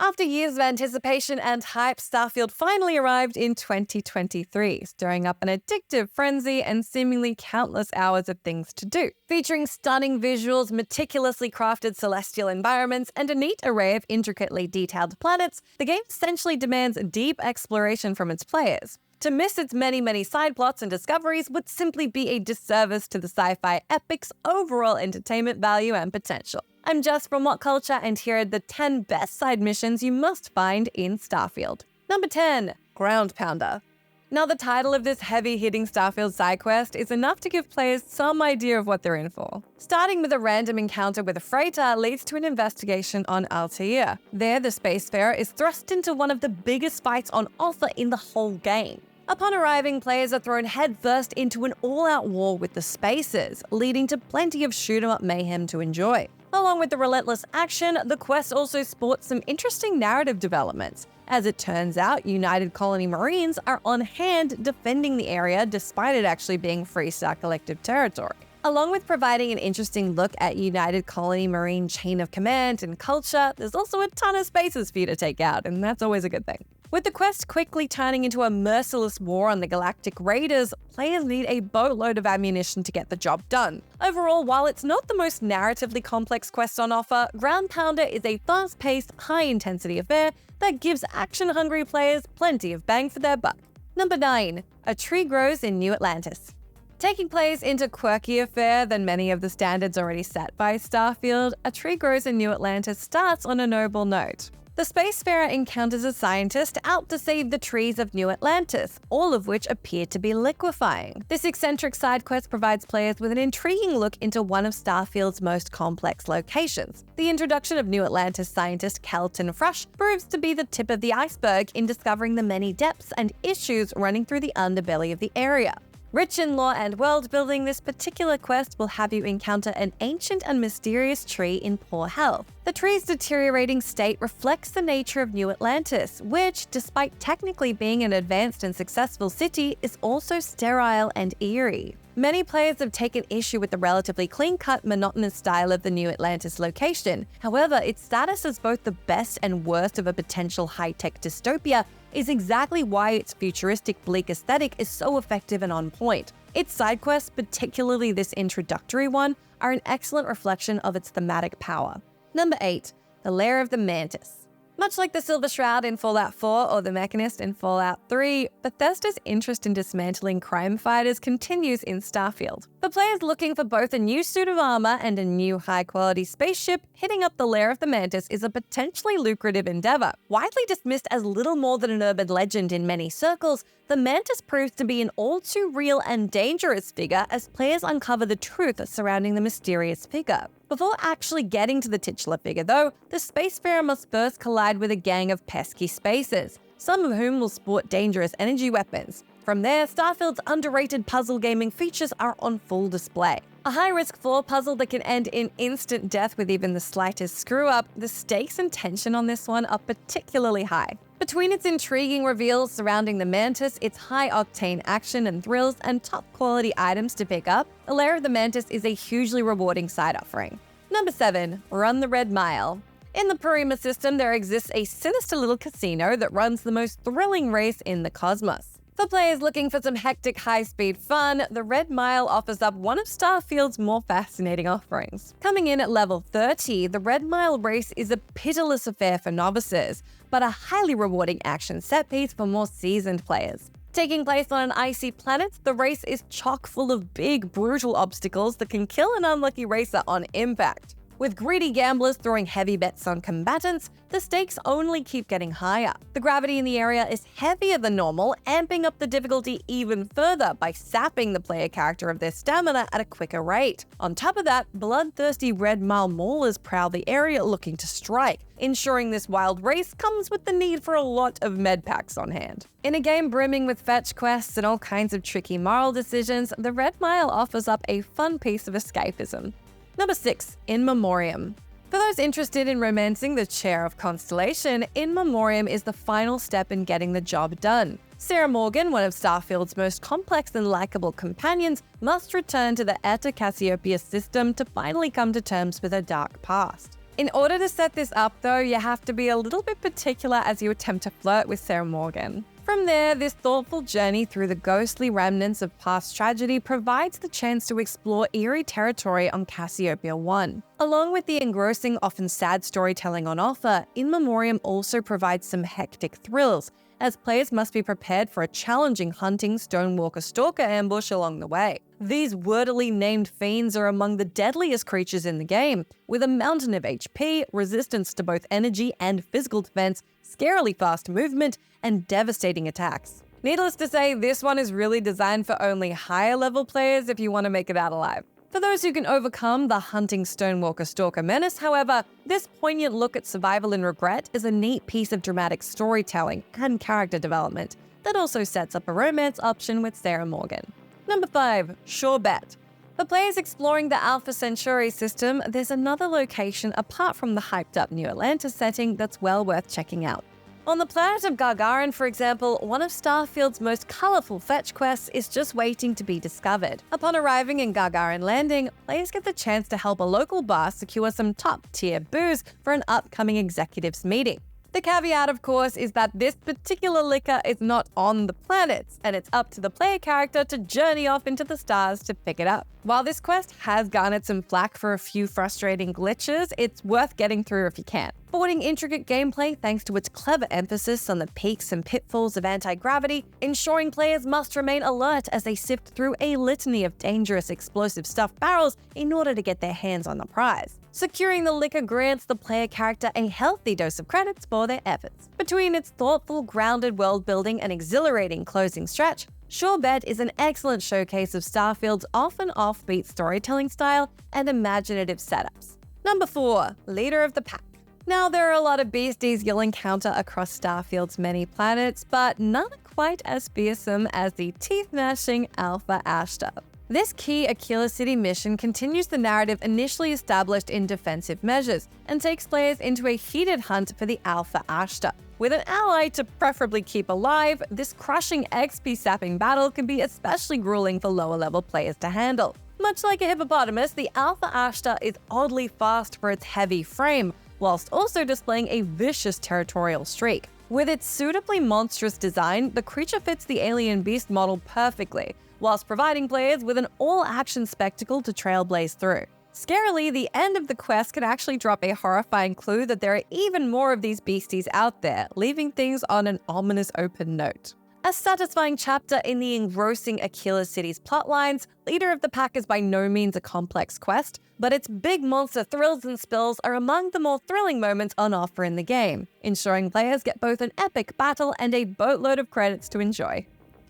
After years of anticipation and hype, Starfield finally arrived in 2023, stirring up an addictive frenzy and seemingly countless hours of things to do. Featuring stunning visuals, meticulously crafted celestial environments, and a neat array of intricately detailed planets, the game essentially demands deep exploration from its players. To miss its many side plots and discoveries would simply be a disservice to the sci-fi epic's overall entertainment value and potential. I'm Jess from WhatCulture, and here are the 10 best side missions you must find in Starfield. Number 10. Ground Pounder. Now, the title of this heavy-hitting Starfield side quest is enough to give players some idea of what they're in for. Starting with a random encounter with a freighter leads to an investigation on Altair. There, the spacefarer is thrust into one of the biggest fights on offer in the whole game. Upon arriving, players are thrown headfirst into an all-out war with the Spacers, leading to plenty of shoot-'em-up mayhem to enjoy. Along with the relentless action, the quest also sports some interesting narrative developments. As it turns out, United Colony Marines are on hand defending the area despite it actually being Freestar Collective territory. Along with providing an interesting look at United Colony Marine chain of command and culture, there's also a ton of spaces for you to take out, and that's always a good thing. With the quest quickly turning into a merciless war on the Galactic Raiders, players need a boatload of ammunition to get the job done. Overall, while it's not the most narratively complex quest on offer, Ground Pounder is a fast-paced, high-intensity affair that gives action-hungry players plenty of bang for their buck. Number 9. A tree grows in New Atlantis. Taking place into quirkier fare than many of the standards already set by Starfield, A Tree Grows in New Atlantis starts on a noble note. The spacefarer encounters a scientist out to save the trees of New Atlantis, all of which appear to be liquefying. This eccentric side quest provides players with an intriguing look into one of Starfield's most complex locations. The introduction of New Atlantis scientist Kelton Frush proves to be the tip of the iceberg in discovering the many depths and issues running through the underbelly of the area. Rich in lore and world building, this particular quest will have you encounter an ancient and mysterious tree in poor health. The tree's deteriorating state reflects the nature of New Atlantis, which, despite technically being an advanced and successful city, is also sterile and eerie. Many players have taken issue with the relatively clean-cut, monotonous style of the New Atlantis location. However, its status as both the best and worst of a potential high-tech dystopia is exactly why its futuristic, bleak aesthetic is so effective and on point. Its side quests, particularly this introductory one, are an excellent reflection of its thematic power. Number 8. The Lair of the Mantis. Much like the Silver Shroud in Fallout 4 or the Mechanist in Fallout 3, Bethesda's interest in dismantling crime fighters continues in Starfield. For players looking for both a new suit of armor and a new high-quality spaceship, hitting up the Lair of the Mantis is a potentially lucrative endeavor. Widely dismissed as little more than an urban legend in many circles, the Mantis proves to be an all-too-real and dangerous figure as players uncover the truth surrounding the mysterious figure. Before actually getting to the titular figure, though, the spacefarer must first collide with a gang of pesky spacers, some of whom will sport dangerous energy weapons. From there, Starfield's underrated puzzle gaming features are on full display. A high-risk floor puzzle that can end in instant death with even the slightest screw-up, the stakes and tension on this one are particularly high. Between its intriguing reveals surrounding the Mantis, its high-octane action and thrills, and top-quality items to pick up, the Lair of the Mantis is a hugely rewarding side offering. Number 7. Run the Red Mile. In the Parima system, there exists a sinister little casino that runs the most thrilling race in the cosmos. For players looking for some hectic high-speed fun, the Red Mile offers up one of Starfield's more fascinating offerings. Coming in at level 30, the Red Mile race is a pitiless affair for novices, but a highly rewarding action set piece for more seasoned players. Taking place on an icy planet, the race is chock full of big, brutal obstacles that can kill an unlucky racer on impact. With greedy gamblers throwing heavy bets on combatants, the stakes only keep getting higher. The gravity in the area is heavier than normal, amping up the difficulty even further by sapping the player character of their stamina at a quicker rate. On top of that, bloodthirsty Red Mile maulers prowl the area looking to strike, ensuring this wild race comes with the need for a lot of med packs on hand. In a game brimming with fetch quests and all kinds of tricky moral decisions, the Red Mile offers up a fun piece of escapism. Number 6. In Memoriam. For those interested in romancing the Chair of Constellation, In Memoriam is the final step in getting the job done. Sarah Morgan, one of Starfield's most complex and likable companions, must return to the Eta Cassiopeia system to finally come to terms with her dark past. In order to set this up though, you have to be a little bit particular as you attempt to flirt with Sarah Morgan. From there, this thoughtful journey through the ghostly remnants of past tragedy provides the chance to explore eerie territory on Cassiopeia 1. Along with the engrossing, often sad storytelling on offer, In Memoriam also provides some hectic thrills, as players must be prepared for a challenging hunting Stonewalker Stalker ambush along the way. These wordily named fiends are among the deadliest creatures in the game, with a mountain of HP, resistance to both energy and physical defense, scarily fast movement, and devastating attacks. Needless to say, this one is really designed for only higher level players if you want to make it out alive. For those who can overcome the hunting Stonewalker Stalker menace, however, this poignant look at survival and regret is a neat piece of dramatic storytelling and character development that also sets up a romance option with Sarah Morgan. Number 5. Sure Bet. For players exploring the Alpha Centauri system, there's another location apart from the hyped-up New Atlantis setting that's well worth checking out. On the planet of Gargarin, for example, one of Starfield's most colorful fetch quests is just waiting to be discovered. Upon arriving in Gargarin Landing, players get the chance to help a local bar secure some top-tier booze for an upcoming executives meeting. The caveat, of course, is that this particular liquor is not on the planets, and it's up to the player character to journey off into the stars to pick it up. While this quest has garnered some flack for a few frustrating glitches, it's worth getting through if you can. Affording intricate gameplay thanks to its clever emphasis on the peaks and pitfalls of anti-gravity, ensuring players must remain alert as they sift through a litany of dangerous explosive stuffed barrels in order to get their hands on the prize. Securing the liquor grants the player character a healthy dose of credits for their efforts. Between its thoughtful, grounded world building and exhilarating closing stretch, Sure Bet is an excellent showcase of Starfield's often offbeat storytelling style and imaginative setups. Number 4. Leader of the Pack. Now, there are a lot of beasties you'll encounter across Starfield's many planets, but none quite as fearsome as the teeth-gnashing Alpha Ashtar. This key Aquila City mission continues the narrative initially established in Defensive Measures and takes players into a heated hunt for the Alpha Ashtar. With an ally to preferably keep alive, this crushing XP-sapping battle can be especially grueling for lower-level players to handle. Much like a hippopotamus, the Alpha Ashtar is oddly fast for its heavy frame, whilst also displaying a vicious territorial streak. With its suitably monstrous design, the creature fits the alien beast model perfectly, whilst providing players with an all-action spectacle to trailblaze through. Scarily, the end of the quest can actually drop a horrifying clue that there are even more of these beasties out there, leaving things on an ominous open note. A satisfying chapter in the engrossing Aquila City's plotlines, Leader of the Pack is by no means a complex quest, but its big monster thrills and spills are among the more thrilling moments on offer in the game, ensuring players get both an epic battle and a boatload of credits to enjoy.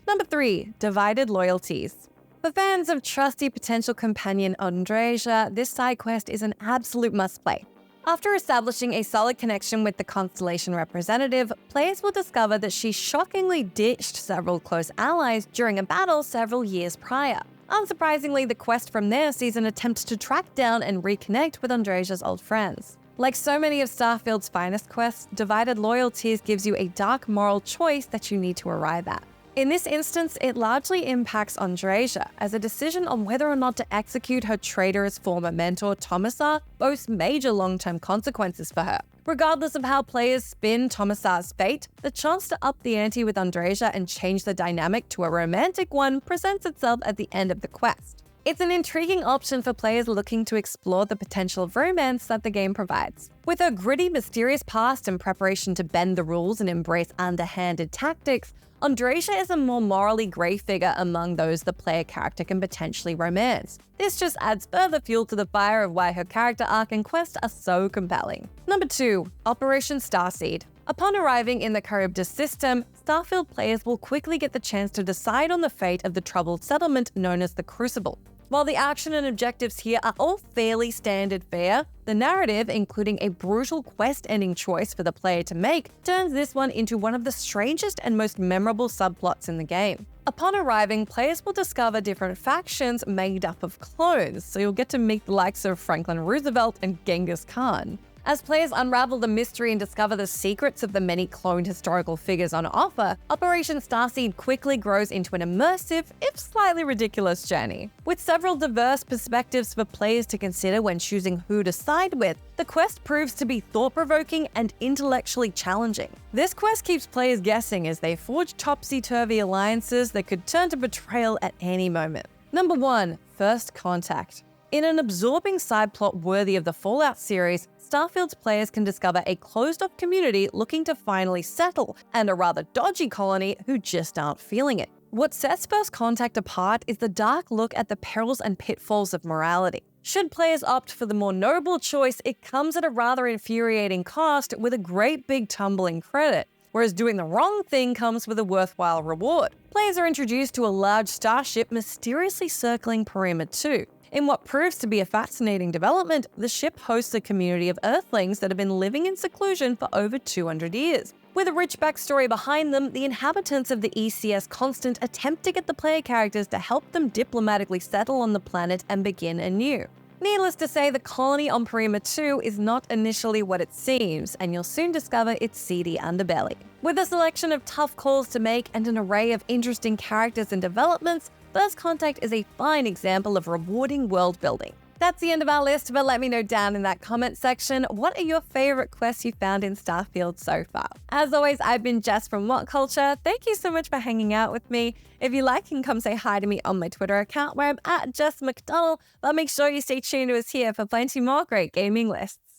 Number 3. Divided Loyalties. For fans of trusty potential companion Andreja, this side quest is an absolute must-play. After establishing a solid connection with the Constellation representative, players will discover that she shockingly ditched several close allies during a battle several years prior. Unsurprisingly, the quest from there sees an attempt to track down and reconnect with Andreja's old friends. Like so many of Starfield's finest quests, Divided Loyalties gives you a dark moral choice that you need to arrive at. In this instance, it largely impacts Andreja, as a decision on whether or not to execute her traitorous former mentor Tomasar boasts major long-term consequences for her. Regardless of how players spin Tomasar's fate, the chance to up the ante with Andreja and change the dynamic to a romantic one presents itself at the end of the quest. It's an intriguing option for players looking to explore the potential of romance that the game provides. With her gritty, mysterious past and preparation to bend the rules and embrace underhanded tactics, Andreja is a more morally grey figure among those the player character can potentially romance. This just adds further fuel to the fire of why her character arc and quest are so compelling. Number 2. Operation Starseed. Upon arriving in the Charybdis system, Starfield players will quickly get the chance to decide on the fate of the troubled settlement known as the Crucible. While the action and objectives here are all fairly standard fare, the narrative, including a brutal quest-ending choice for the player to make, turns this one into one of the strangest and most memorable subplots in the game. Upon arriving, players will discover different factions made up of clones, so you'll get to meet the likes of Franklin Roosevelt and Genghis Khan. As players unravel the mystery and discover the secrets of the many cloned historical figures on offer, Operation Starseed quickly grows into an immersive, if slightly ridiculous journey. With several diverse perspectives for players to consider when choosing who to side with, the quest proves to be thought-provoking and intellectually challenging. This quest keeps players guessing as they forge topsy-turvy alliances that could turn to betrayal at any moment. Number 1. First Contact. In an absorbing side plot worthy of the Fallout series, Starfield's players can discover a closed-off community looking to finally settle, and a rather dodgy colony who just aren't feeling it. What sets First Contact apart is the dark look at the perils and pitfalls of morality. Should players opt for the more noble choice, it comes at a rather infuriating cost with a great big tumbling credit, whereas doing the wrong thing comes with a worthwhile reward. Players are introduced to a large starship mysteriously circling Memoriam 2. In what proves to be a fascinating development, the ship hosts a community of Earthlings that have been living in seclusion for over 200 years. With a rich backstory behind them, the inhabitants of the ECS Constant attempt to get the player characters to help them diplomatically settle on the planet and begin anew. Needless to say, the colony on Memoriam 2 is not initially what it seems, and you'll soon discover its seedy underbelly. With a selection of tough calls to make and an array of interesting characters and developments, First Contact is a fine example of rewarding world building. That's the end of our list, but let me know down in that comment section, what are your favorite quests you found in Starfield so far? As always, I've been Jess from WhatCulture. Thank you so much for hanging out with me. If you like, you can come say hi to me on my Twitter account where I'm at Jess McDonald, but make sure you stay tuned to us here for plenty more great gaming lists.